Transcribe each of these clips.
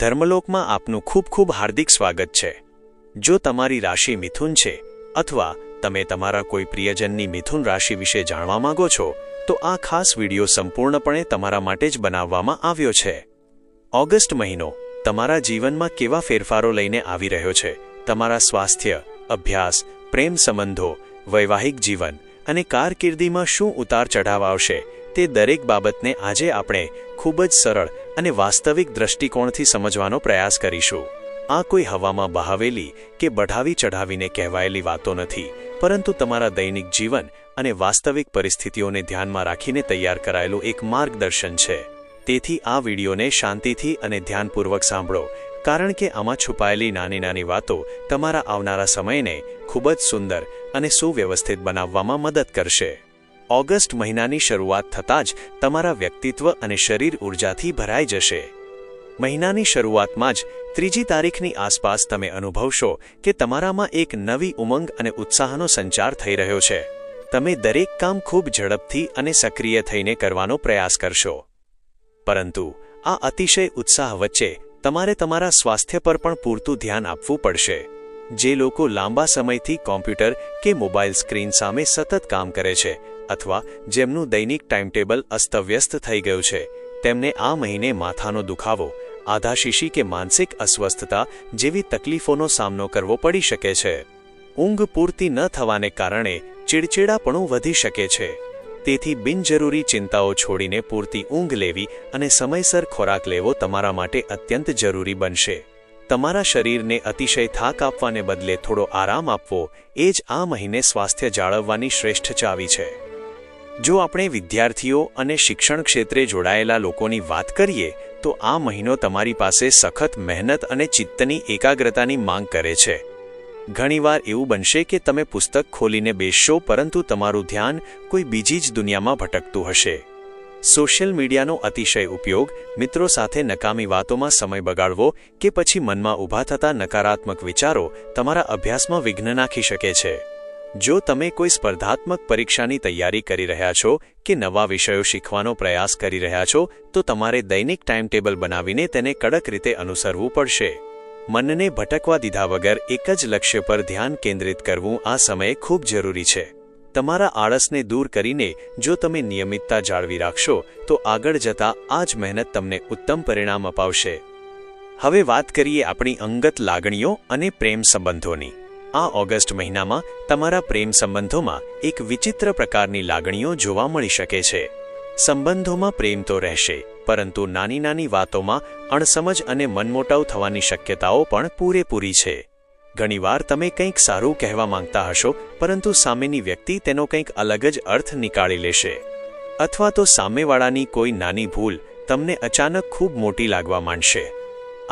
ધર્મલોકમાં આપનું ખૂબ ખૂબ હાર્દિક સ્વાગત છે। જો તમારી રાશિ મિથુન છે અથવા તમે તમારા કોઈ પ્રિયજનની મિથુન રાશિ વિશે જાણવા માંગો છો તો આ ખાસ વિડિયો સંપૂર્ણપણે તમારા માટે જ બનાવવામાં આવ્યો છે। ઓગસ્ટ મહિનો તમારા જીવનમાં કેવા ફેરફારો લઈને આવી રહ્યો છે, તમારા સ્વાસ્થ્ય, અભ્યાસ, પ્રેમ સંબંધો, વૈવાહિક જીવન અને કારકિર્દીમાં શું ઉતાર ચઢાવ આવશે તે દરેક બાબતને આજે આપણે ખૂબ જ સરળ અને વાસ્તવિક દૃષ્ટિકોણથી સમજવાનો પ્રયાસ કરીશું। આ કોઈ હવામાં બહાવેલી કે બઢાવી ચઢાવીને કહેવાયેલી વાતો નથી, પરંતુ તમારા દૈનિક જીવન અને વાસ્તવિક પરિસ્થિતિઓને ધ્યાનમાં રાખીને તૈયાર કરાયેલું એક માર્ગદર્શન છે। તેથી આ વિડિયોને શાંતિથી અને ધ્યાનપૂર્વક સાંભળો, કારણ કે આમાં છુપાયેલી નાની નાની વાતો તમારા આવનારા સમયને ખૂબ જ સુંદર અને સુવ્યવસ્થિત બનાવવામાં મદદ કરશે। ઓગસ્ટ મહિનાની શરૂઆત થતાં જ તમારા વ્યક્તિત્વ અને શરીર ઊર્જાથી ભરાઈ જશે। મહિનાની શરૂઆતમાં જ 3જી તારીખની આસપાસ તમે અનુભવશો કે તમારામાં એક નવી ઉમંગ અને ઉત્સાહનો સંચાર થઈ રહ્યો છે। તમે દરેક કામ ખૂબ ઝડપથી અને સક્રિય થઈને કરવાનો પ્રયાસ કરશો, પરંતુ આ અતિશય ઉત્સાહ વચ્ચે તમારે તમારા સ્વાસ્થ્ય પર પણ પૂરતું ધ્યાન આપવું પડશે। જે લોકો લાંબા સમયથી કોમ્પ્યુટર કે મોબાઈલ સ્ક્રીન સામે સતત કામ કરે છે અથવા જેમનું દૈનિક ટાઈમટેબલ અસ્તવ્યસ્ત થઈ ગયું છે, તેમને આ મહિને માથાનો દુખાવો, આધાશીશી કે માનસિક અસ્વસ્થતા જેવી તકલીફોનો સામનો કરવો પડી શકે છે। ઊંઘ પૂરતી ન થવાને કારણે ચીડચીડાપણું વધી શકે છે, તેથી બિનજરૂરી ચિંતાઓ છોડીને પૂરતી ઊંઘ લેવી અને સમયસર ખોરાક લેવો તમારા માટે અત્યંત જરૂરી બનશે। તમારા શરીરને અતિશય થાક આપવાને બદલે થોડો આરામ આપવો એ જ આ મહિને સ્વાસ્થ્ય જાળવવાની શ્રેષ્ઠ ચાવી છે। જો આપણે વિદ્યાર્થીઓ અને શિક્ષણ ક્ષેત્રે જોડાયેલા લોકોની વાત કરીએ તો આ મહિનો તમારી પાસે સખત મહેનત અને ચિત્તની એકાગ્રતાની માંગ કરે છે। ઘણીવાર એવું બનશે કે તમે પુસ્તક ખોલીને બેસશો, પરંતુ તમારું ધ્યાન કોઈ બીજી જ દુનિયામાં ભટકતું હશે। સોશિયલ મીડિયાનો અતિશય ઉપયોગ, મિત્રો સાથે નકામી વાતોમાં સમય બગાડવો કે પછી મનમાં ઊભા થતા નકારાત્મક વિચારો તમારા અભ્યાસમાં વિઘ્ન નાખી શકે છે। જો તમે કોઈ સ્પર્ધાત્મક પરીક્ષાની તૈયારી કરી રહ્યા છો કે નવા વિષયો શીખવાનો પ્રયાસ કરી રહ્યા છો તો તમારે દૈનિક ટાઈમટેબલ બનાવીને તેને કડક રીતે અનુસરવું પડશે। મનને ભટકવા દીધા વગર એક જ લક્ષ્ય પર ધ્યાન કેન્દ્રિત કરવું આ સમયે ખૂબ જરૂરી છે। તમારા આળસને દૂર કરીને જો તમે નિયમિતતા જાળવી રાખશો તો આગળ જતા આ જ મહેનત તમને ઉત્તમ પરિણામ અપાવશે। હવે વાત કરીએ આપણી અંગત લાગણીઓ અને પ્રેમ સંબંધોની। આ ઓગસ્ટ મહિનામાં તમારા પ્રેમ સંબંધોમાં એક વિચિત્ર પ્રકારની લાગણીઓ જોવા મળી શકે છે। સંબંધોમાં પ્રેમ તો રહેશે, પરંતુ નાની નાની વાતોમાં અણસમજ અને મનમોટાવ થવાની શક્યતાઓ પણ પૂરેપૂરી છે। ઘણીવાર તમે કંઈક સારું કહેવા માંગતા હશો, પરંતુ સામેની વ્યક્તિ તેનો કંઈક અલગ જ અર્થ નીકાળી લેશે, અથવા તો સામેવાળાની કોઈ નાની ભૂલ તમને અચાનક ખૂબ મોટી લાગવા માંડશે।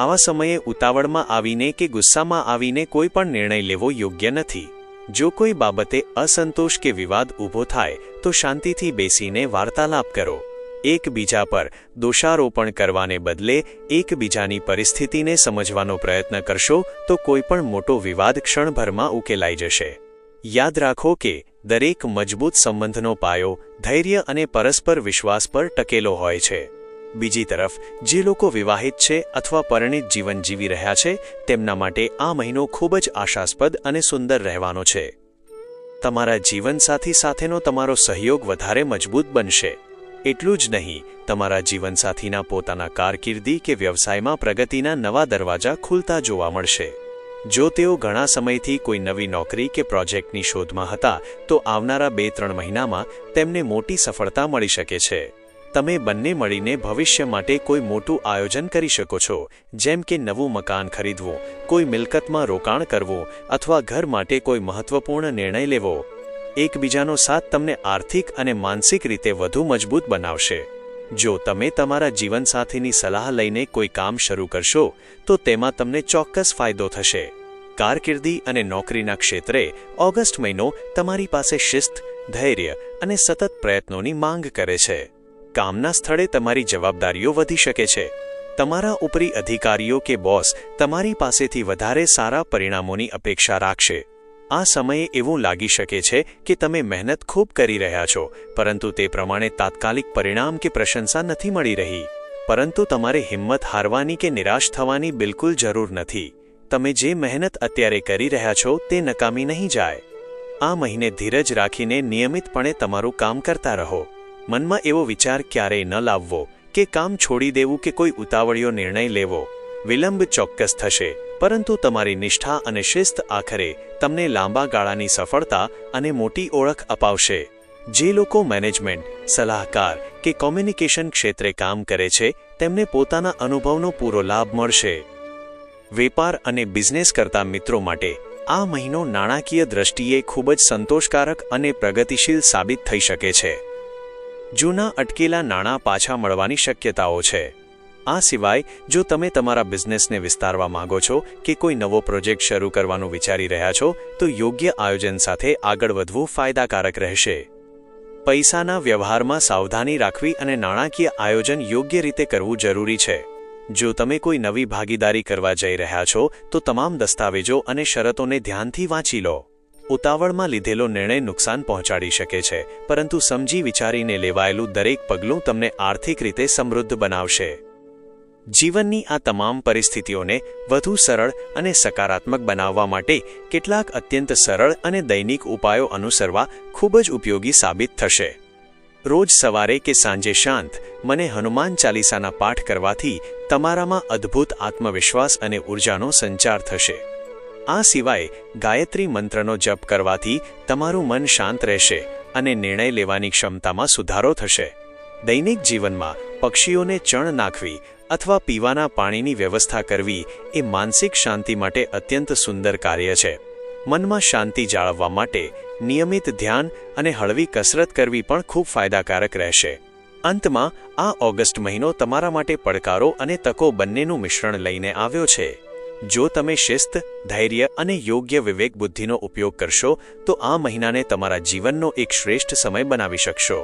આવા સમયે ઉતાવળમાં આવીને કે ગુસ્સામાં આવીને કોઈ પણ નિર્ણય લેવો યોગ્ય નથી। જો કોઈ બાબતે અસંતોષ કે વિવાદ ઊભો થાય તો શાંતિથી બેસીને વાર્તાલાપ કરો। એકબીજા પર દોષારોપણ કરવાને બદલે એકબીજાની પરિસ્થિતિને સમજવાનો પ્રયત્ન કરશો તો કોઈ પણ મોટો વિવાદ ક્ષણભરમાં ઉકેલાઈ જશે। યાદ રાખો કે દરેક મજબૂત સંબંધનો પાયો ધૈર્ય અને પરસ્પર વિશ્વાસ પર ટકેલો હોય છે। બીજી તરફ જે લોકો વિવાહિત છે અથવા પરિણીત જીવન જીવી રહ્યા છે તેમના માટે આ મહિનો ખૂબ જ આશાસ્પદ અને સુંદર રહેવાનો છે। તમારા જીવનસાથી સાથેનો તમારો સહયોગ વધારે મજબૂત બનશે। એટલું જ નહીં, તમારા જીવનસાથીના પોતાના કારકિર્દી કે વ્યવસાયમાં પ્રગતિના નવા દરવાજા ખુલતા જોવા મળશે। જો તેઓ ઘણા સમયથી કોઈ નવી નોકરી કે પ્રોજેક્ટની શોધમાં હતા તો આવનારા 2-3 મહિનામાં તેમને મોટી સફળતા મળી શકે છે। તમે બંને મળીને ભવિષ્ય માટે કોઈ મોટું આયોજન કરી શકો છો, જેમ કે નવું મકાન ખરીદવું, કોઈ મિલકતમાં રોકાણ કરવું અથવા ઘર માટે કોઈ મહત્વપૂર્ણ નિર્ણય લેવો। એકબીજાનો સાથ તમને આર્થિક અને માનસિક રીતે વધુ મજબૂત બનાવશે। જો તમે તમારા જીવનસાથીની સલાહ લઈને કોઈ કામ શરૂ કરશો તો તેમાં તમને ચોક્કસ ફાયદો થશે। કારકિર્દી અને નોકરીના ક્ષેત્રે ઓગસ્ટ મહિનો તમારી પાસે શિસ્ત, ધૈર્ય અને સતત પ્રયત્નોની માંગ કરે છે। કામના સ્થળે તમારી જવાબદારીઓ વધી શકે છે। તમારા ઉપરી અધિકારીઓ કે બોસ તમારી પાસેથી વધારે સારા પરિણામોની અપેક્ષા રાખશે। આ સમયે એવું લાગી શકે છે કે તમે મહેનત ખૂબ કરી રહ્યા છો, પરંતુ તે પ્રમાણે તાત્કાલિક પરિણામ કે પ્રશંસા નથી મળી રહી। પરંતુ તમારે હિંમત હારવાની કે નિરાશ થવાની બિલકુલ જરૂર નથી. તમે જે મહેનત અત્યારે કરી રહ્યા છો તે નકામી નહીં જાય. આ મહિને ધીરજ રાખીને નિયમિતપણે તમારું કામ કરતા રહો. મનમાં એવો વિચાર ક્યારેય ન લાવવો કે કામ છોડી દેવું કે કોઈ ઉતાવળિયો નિર્ણય લેવો. વિલંબ ચોક્કસ થશે, પરંતુ તમારી નિષ્ઠા અને શિસ્ત આખરે તમને લાંબા ગાળાની સફળતા અને મોટી ઓળખ અપાવશે. જે લોકો મેનેજમેન્ટ, સલાહકાર કે કોમ્યુનિકેશન ક્ષેત્રે કામ કરે છે તેમને પોતાના અનુભવનો પૂરો લાભ મળશે. વેપાર અને બિઝનેસ કરતા મિત્રો માટે આ મહિનો નાણાકીય દ્રષ્ટિએ ખૂબ જ સંતોષકારક અને પ્રગતિશીલ સાબિત થઈ શકે છે. જૂના અટકેલા નાણાં પાછા મળવાની શક્યતાઓ છે. આ સિવાય જો તમે તમારા બિઝનેસને વિસ્તારવા માંગો છો કે કોઈ નવો પ્રોજેક્ટ શરૂ કરવાનું વિચારી રહ્યા છો તો યોગ્ય આયોજન સાથે આગળ વધવું ફાયદાકારક રહેશે. પૈસાના વ્યવહારમાં સાવધાની રાખવી અને નાણાકીય આયોજન યોગ્ય રીતે કરવું જરૂરી છે. જો તમે કોઈ નવી ભાગીદારી કરવા જઈ રહ્યા છો તો તમામ દસ્તાવેજો અને શરતોને ધ્યાનથી વાંચી લો. ઉતાવળમાં લીધેલો નિર્ણય નુકસાન પહોંચાડી શકે છે, પરંતુ સમજી વિચારીને લેવાયેલું દરેક પગલું તમને આર્થિક રીતે સમૃદ્ધ બનાવશે. જીવનની આ તમામ પરિસ્થિતિઓને વધુ સરળ અને સકારાત્મક બનાવવા માટે કેટલાક અત્યંત સરળ અને દૈનિક ઉપાયો અનુસરવા ખૂબ જ ઉપયોગી સાબિત થશે. રોજ સવારે કે સાંજે શાંત મને હનુમાન ચાલીસાના પાઠ કરવાથી તમારામાં અદ્ભુત આત્મવિશ્વાસ અને ઊર્જાનો સંચાર થશે. આ સિવાય ગાયત્રી મંત્રનો જપ કરવાથી તમારું મન શાંત રહેશે અને નિર્ણય લેવાની ક્ષમતામાં સુધારો થશે. દૈનિક જીવનમાં પક્ષીઓને ચણ નાખવી અથવા પીવાના પાણીની વ્યવસ્થા કરવી એ માનસિક શાંતિ માટે અત્યંત સુંદર કાર્ય છે. મનમાં શાંતિ જાળવવા માટે નિયમિત ધ્યાન અને હળવી કસરત કરવી પણ ખૂબ ફાયદાકારક રહેશે. અંતમાં આ ઓગસ્ટ મહિનો તમારા માટે પડકારો અને તકો બંનેનું મિશ્રણ લઈને આવ્યો છે. જો તમે શિસ્ત, ધૈર્ય અને યોગ્ય વિવેક બુદ્ધિનો ઉપયોગ કરશો તો આ મહિનાને તમારા જીવનનો એક શ્રેષ્ઠ સમય બનાવી શકશો.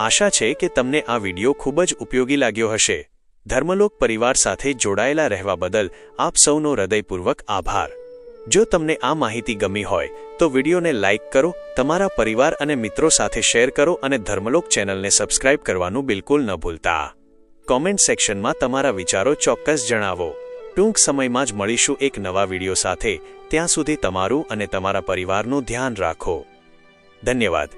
આશા છે કે તમને આ વિડીયો ખૂબ જ ઉપયોગી લાગ્યો હશે. ધર્મલોક પરિવાર સાથે જોડાયેલા રહેવા બદલ આપ સૌનો હૃદયપૂર્વક આભાર. જો તમને આ માહિતી ગમી હોય તો વિડીયોને લાઇક કરો, તમારા પરિવાર અને મિત્રો સાથે શેર કરો અને ધર્મલોક ચેનલને સબસ્ક્રાઇબ કરવાનું બિલકુલ ન ભૂલતા. કોમેન્ટ સેક્શનમાં તમારા વિચારો ચોક્કસ જણાવો. ટૂંક સમયમાં જ મળીશું એક નવા વિડીયો સાથે. ત્યાં સુધી તમારું અને તમારા પરિવારનું ધ્યાન રાખો. ધન્યવાદ.